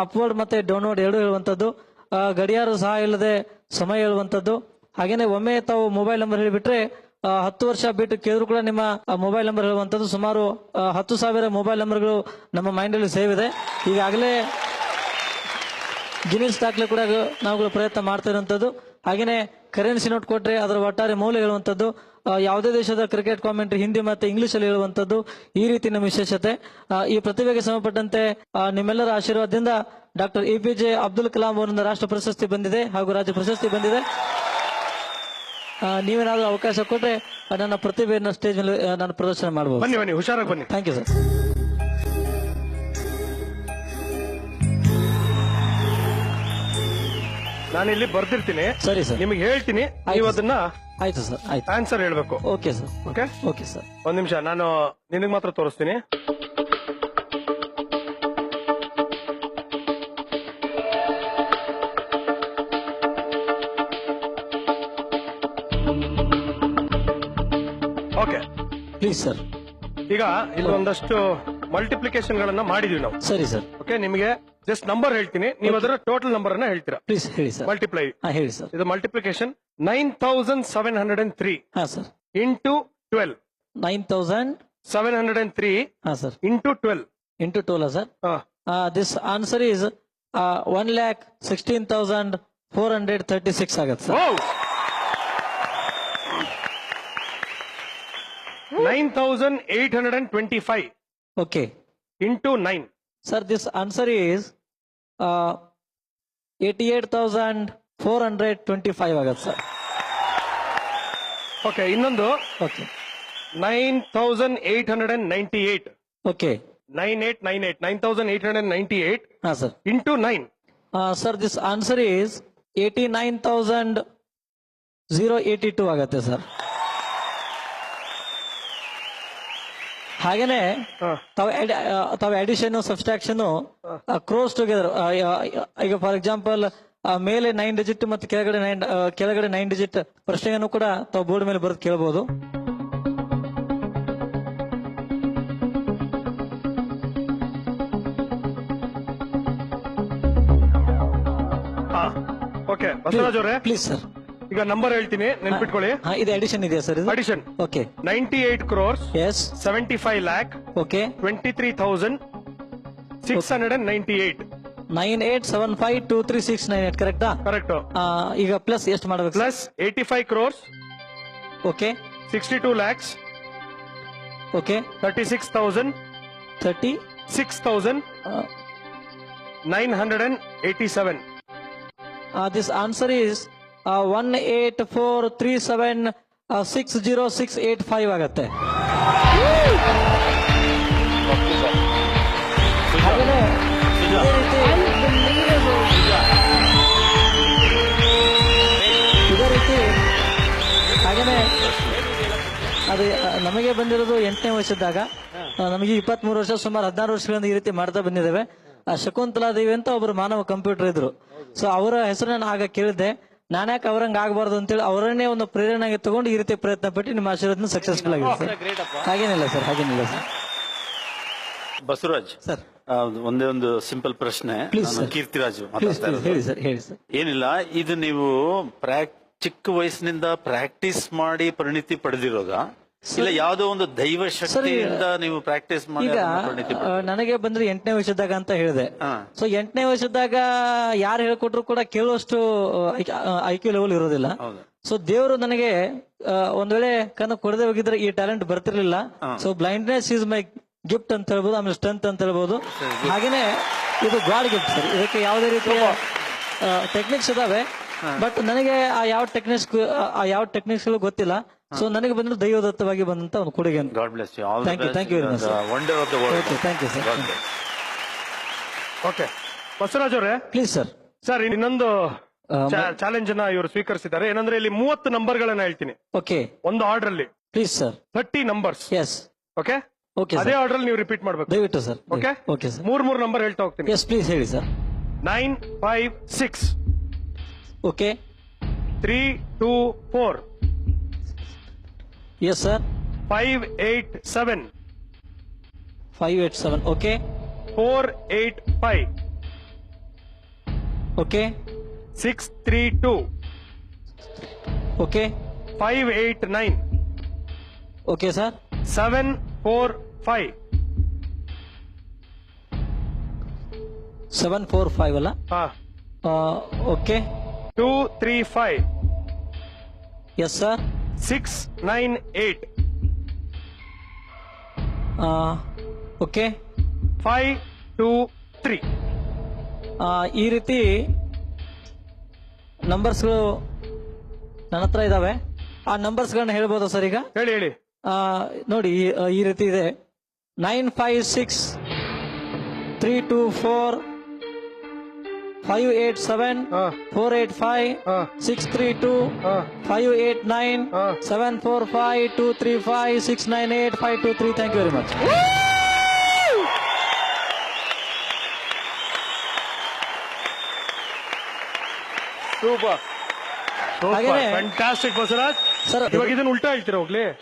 Upward ಮತ್ತೆ downward ಎರಡು ಹೇಳುವಂತದ್ದು, ಗಡಿಯಾರ ಸಹ ಇಲ್ಲದೆ ಸಮಯ ಹೇಳುವಂತದ್ದು. ಹಾಗೇನೆ ಒಮ್ಮೆ ತಾವು ಮೊಬೈಲ್ ನಂಬರ್ ಹೇಳಿಬಿಟ್ರೆ 10 ವರ್ಷ ಬಿಟ್ಟು ಕೇಳಿದ್ರು ಕೂಡ ನಿಮ್ಮ ಮೊಬೈಲ್ ನಂಬರ್ ಹೇಳುವಂತದ್ದು. ಸುಮಾರು 10,000 ಮೊಬೈಲ್ ನಂಬರ್ಗಳು ನಮ್ಮ ಮೈಂಡ್ ಅಲ್ಲಿ ಸೇವ್ ಇದೆ. ಈಗಾಗಲೇ ಗಿನ್ನಿಸ್ ದಾಖಲೆ ಕೂಡ ನಾವುಗಳು ಪ್ರಯತ್ನ ಮಾಡ್ತಾ ಇರುವಂತದ್ದು. ಹಾಗೇನೆ ಕರೆನ್ಸಿ ನೋಟ್ ಕೊಟ್ರೆ ಅದರ ಒಟ್ಟಾರೆ ಮೌಲ್ಯ ಹೇಳುವಂತದ್ದು, ಯಾವುದೇ ದೇಶದ ಕ್ರಿಕೆಟ್ ಕಾಮೆಂಟ್ರಿ ಹಿಂದಿ ಮತ್ತೆ ಇಂಗ್ಲಿಷ್ ಅಲ್ಲಿ ಹೇಳುವಂತದ್ದು, ಈ ರೀತಿ ನಮ್ಮ ವಿಶೇಷತೆ. ಈ ಪ್ರತಿಭೆಗೆ ಸಂಬಂಧಪಟ್ಟಂತೆ ನಿಮ್ಮೆಲ್ಲರ ಆಶೀರ್ವಾದದಿಂದ ಡಾಕ್ಟರ್ APJ ಅಬ್ದುಲ್ ಕಲಾಂ ಅವರಿಂದ ರಾಷ್ಟ್ರ ಪ್ರಶಸ್ತಿ ಬಂದಿದೆ ಹಾಗೂ ರಾಜ್ಯ ಪ್ರಶಸ್ತಿ ಬಂದಿದೆ. ನೀವೇನಾದ್ರೂ ಅವಕಾಶ ಕೊಟ್ರೆ ನನ್ನ ಪ್ರತಿಭೆಯನ್ನು ಸ್ಟೇಜ್ ಮೇಲೆ ನಾನು ಪ್ರದರ್ಶನ ಮಾಡಬಹುದು. ಬನ್ನಿ ಬನ್ನಿ, ಹುಷಾರಾಗಿ ಬನ್ನಿ. Thank you sir. ನಾನಿಲ್ಲಿ ಬರ್ದಿರ್ತೀನಿ, ಸರಿ ಸರ್, ನಿಮಗೆ ಹೇಳ್ತೀನಿ, ನೀವು ಅದನ್ನ ಆಯ್ತು ಸರ್, ಆಯ್ತು, ಆನ್ಸರ್ ಹೇಳ್ಬೇಕು. Okay sir, okay okay sir. ಒಂದ್ ನಿಮಿಷ, ನಾನು ನಿನಗೆ ಮಾತ್ರ ತೋರಿಸ್ತೀನಿ. Okay please sir. ಈಗ ಇಲ್ಲಿ ಒಂದಷ್ಟು ಮಲ್ಟಿಪ್ಲಿಕೇಶನ್ ಗಳನ್ನ ಮಾಡಿದೀವಿ ನಾವು. ಸರಿ ಸರ್. ಓಕೆ, ನಿಮಗೆ ಜಸ್ಟ್ ನಂಬರ್ ಹೇಳ್ತೀನಿ, ನೀವು ಅದರ ಟೋಟಲ್ ನಂಬರ್ ಅನ್ನ ಹೇಳ್ತೀರಾ. ಪ್ಲೀಸ್ ಹೇಳಿ ಸರ್. ಮಲ್ಟಿಪ್ಲೈ. ಹೇಳಿ ಸರ್. ಇದು ಮಲ್ಟಿಪ್ಲಿಕೇಶನ್ 9,703 ಹಾ ಸರ್. ಇಂಟು 12. 9,703 ಹಾ sir. Into 12. Into 12 sir. This answer is 1,16,436 ಆಗತ್ತೆ sir. 9,825 okay into 9. Sir, this answer is 88,425 ಆಗತ್ತೆ ಸರ್. ಓಕೆ, ಇನ್ನೊಂದು ಓಕೆ 9,898. ಓಕೆ 9,898 ಹಾ sir. Into 9. Sir, this answer is 89,082 ಆಗತ್ತೆ ಸರ್. ಹಾಗೇನೆ ತಾವು ಅಡಿಷನ್ ಸಬ್ಸ್ಟ್ರಾಕ್ಷನ್ ಕ್ರೋಸ್ ಟುಗೆದರ್. ಈಗ ಫಾರ್ ಎಕ್ಸಾಂಪಲ್ ಮೇಲೆ 9 ಡಿಜಿಟ್ ಮತ್ತು ಕೆಳಗಡೆ 9 ಡಿಜಿಟ್ ಪ್ರಶ್ನೆಯನ್ನು ಕೂಡ ತಾವು ಬೋರ್ಡ್ ಮೇಲೆ ಬರೆದು ಕೇಳಬಹುದು. ಓಕೆ ಬಸವರಾಜ್ ಅವರೇ, ಪ್ಲೀಸ್ ಸರ್. ಈಗ ನಂಬರ್ ಹೇಳ್ತೀನಿ, ನೆನ್ಪಿಟ್ಕೊಳ್ಳಿ. ಇದು ಅಡಿಷನ್ ಇದೆಯಾ ಸರ್? ಇದು addition. Okay 98 crores yes 75 lakh okay 23,698. 98752369 ಕರೆಕ್ಟಾ? ಕರೆಕ್ಟ್. ಈಗ ಪ್ಲಸ್ ಎಷ್ಟು ಮಾಡಬೇಕು? Plus 85 crores okay 62 lakhs okay 36,987. This answer is 1843760,685 ಆಗತ್ತೆ. ಹಾಗೇನೆ ಇದೇ ರೀತಿ ಹಾಗೇನೆ ಅದು ನಮಗೆ ಬಂದಿರೋದು 8ನೇ ವರ್ಷದಾಗ, ನಮಗೆ 23 ವರ್ಷ, ಸುಮಾರು 16 ವರ್ಷಗಳಿಂದ ಈ ರೀತಿ ಮಾಡ್ತಾ ಬಂದಿದ್ದೇವೆ. ಶಕುಂತಲಾ ದೇವಿ ಅಂತ ಒಬ್ರು ಮಾನವ ಕಂಪ್ಯೂಟರ್ ಇದ್ರು. ಸೊ ಅವರ ಹೆಸರನ್ನ ಆಗ ಕೇಳಿದ್ದೆ, ನಾನ್ಯಾಕೆ ಅವ್ರಂಗ ಆಗಬಾರ್ದು ಅಂತೇಳಿ ಅವರನ್ನೇ ಒಂದು ಪ್ರೇರಣೆಗೆ ತಗೊಂಡು ಈ ರೀತಿ ಪ್ರಯತ್ನ ಪಟ್ಟು ನಿಮ್ಮ ಆಶೀರ್ವಾದ ಸಕ್ಸಸ್ಫುಲ್ ಆಗಿದೆ ಸರ್. ಹಾಗೇನಿಲ್ಲ ಸರ್, ಹಾಗೇನಿಲ್ಲ ಸರ್. ಬಸವರಾಜ್ ಸರ್, ಒಂದೇ ಒಂದು ಸಿಂಪಲ್ ಪ್ರಶ್ನೆ. ಕೀರ್ತಿರಾಜ್ ಹೇಳಿ ಸರ್, ಹೇಳಿ ಸರ್. ಏನಿಲ್ಲ, ಇದು ನೀವು ಚಿಕ್ಕ ವಯಸ್ಸಿನಿಂದ ಪ್ರಾಕ್ಟೀಸ್ ಮಾಡಿ ಪರಿಣಿತಿ ಪಡೆದಿರೋದ, ಇಲ್ಲ ಯಾವುದೋ ಒಂದು ದೈವ ಶಕ್ತಿಯಿಂದ ನೀವು ಪ್ರಾಕ್ಟೀಸ್ ಮಾಡಿ ಈಗ ನನಗೆ ಬಂದ್ರೆ 8ನೇ ವರ್ಷದಾಗ ಅಂತ ಹೇಳಿದೆ. ಸೊ 8ನೇ ವರ್ಷದಾಗ ಯಾರು ಹೇಳ್ಕೊಟ್ರು ಕೂಡ ಕೇಳುವಷ್ಟು IQ ಲೆವೆಲ್ ಇರೋದಿಲ್ಲ. ಸೊ ದೇವರು ನನಗೆ ಒಂದ್ ವೇಳೆ ಕಣ್ಣು ಕೊಡದೆ ಹೋಗಿದ್ರೆ ಈ ಟ್ಯಾಲೆಂಟ್ ಬರ್ತಿರ್ಲಿಲ್ಲ. So blindness is my gift ಅಂತ ಹೇಳ್ಬೋದು, ಆಮೇಲೆ ಸ್ಟ್ರೆಂತ್ ಅಂತ ಹೇಳ್ಬೋದು. ಹಾಗೇನೆ ಇದು ಗಾಡ್ ಗಿಫ್ಟ್ ಸರ್. ಇದಕ್ಕೆ ಯಾವುದೇ ರೀತಿಯ ಟೆಕ್ನಿಕ್ಸ್ ಇದಾವೆ, ಬಟ್ ನನಗೆ ಆ ಯಾವ ಟೆಕ್ನಿಕ್ಸ್ ಗೊತ್ತಿಲ್ಲ. ಸೊ ನನಗೆ ಬಂದ್ರೆ ದೈವದತ್ತವಾಗಿ ಬಂದಂತ ಒಂದು ಕೊಡುಗೆ. God bless you. All thank you very much. Wonder of the world. Okay, thank you sir. Okay Basavaraj ಅವರೇ, ಪ್ಲೀಸ್ ಸರ್. ಸರ್ ಇನ್ನೊಂದು ಚಾಲೆಂಜ್ ಅನ್ನ ಇವರು ಸ್ವೀಕರಿಸಿದ್ದಾರೆ. ಏನಂದ್ರೆ ಇಲ್ಲಿ 30 ನಂಬರ್ ಗಳನ್ನ ಹೇಳ್ತೀನಿ ಓಕೆ ಒಂದು ಆರ್ಡರ್ ಅಲ್ಲಿ. Please sir. 30 numbers. Yes okay okay ಅದೇ ಆರ್ಡರ್ ಅಲ್ಲಿ ನೀವು ರಿಪೀಟ್ ಮಾಡ್ಬೇಕು ದಯವಿಟ್ಟು sir. Okay okay sir. 3 number ಹೇಳ್ತಾ ಹೋಗ್ತೀನಿ. ಎಸ್ ಪ್ಲೀಸ್ ಹೇಳಿ sir. 956 okay 324 yes sir. 587 587 okay 485 okay 632 okay 589 okay sir 745 745 ಅಲ್ಲ ಓಕೆ 235 ಎಸ್ ಸರ್ 698 ಓಕೆ 523 ಈ ರೀತಿ ನಂಬರ್ಸ್ಗಳು ನನ್ನ ಹತ್ರ ಇದಾವೆ. ಆ ನಂಬರ್ಸ್ಗಳನ್ನ ಹೇಳ್ಬೋದಾ ಸರ್ ಈಗ? ಹೇಳಿ ಹೇಳಿ. ನೋಡಿ ಈ ರೀತಿ ಇದೆ 956-324 587 485 632 589 745 235 698 523. Thank you very much. Super ಹಾಗೇನೆ ಫ್ಯಾಂಟಾಸ್ಟಿಕ್ ಬಸವರಾಜ್. ಸರ್ ಇವಾಗ ಇದನ್ನ ಉಲ್ಟಾ ಹೇಳ್ತೀರಾ ಹೋಗ್ಲಿ?